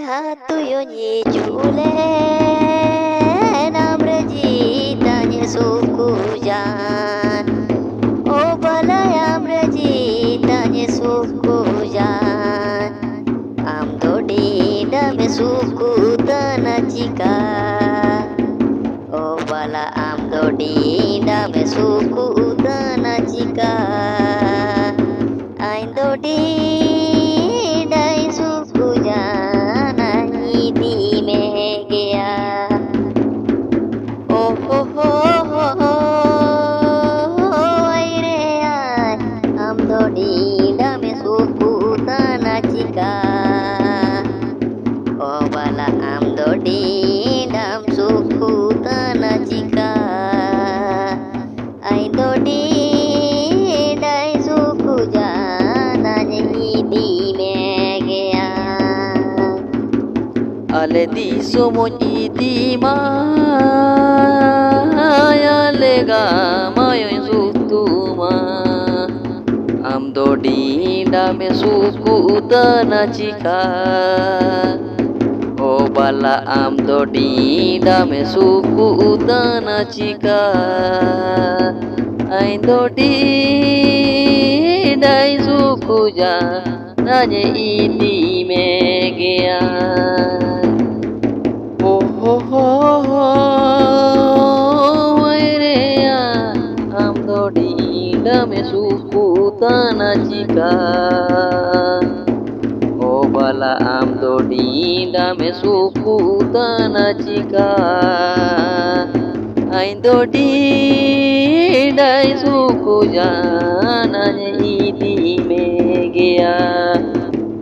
hatuyonye julen amraji tanye sukujan o balay amraji tanye sukujan am dodi dame suku tanachika o bala am dodi dame suku tanachika ain dodi dai suku jana idi me gaya oh ho ho ho ho ai re ai am dodi dame suku tanachika oh bala am dodi dam suku tanachika ai dodi dai suku jana idi me gaya ale di somoy idi maya lega mayoy sutuma am dodi dame suku tanachika o bala am dodi dame suku tanachika ai dodi dai suku ja nanye idi me gaya oh ho ho ho re ya am dodi dame suku tanachika o bala am dodi dame suku tanachika ai dodi dai suku jana idi me gaya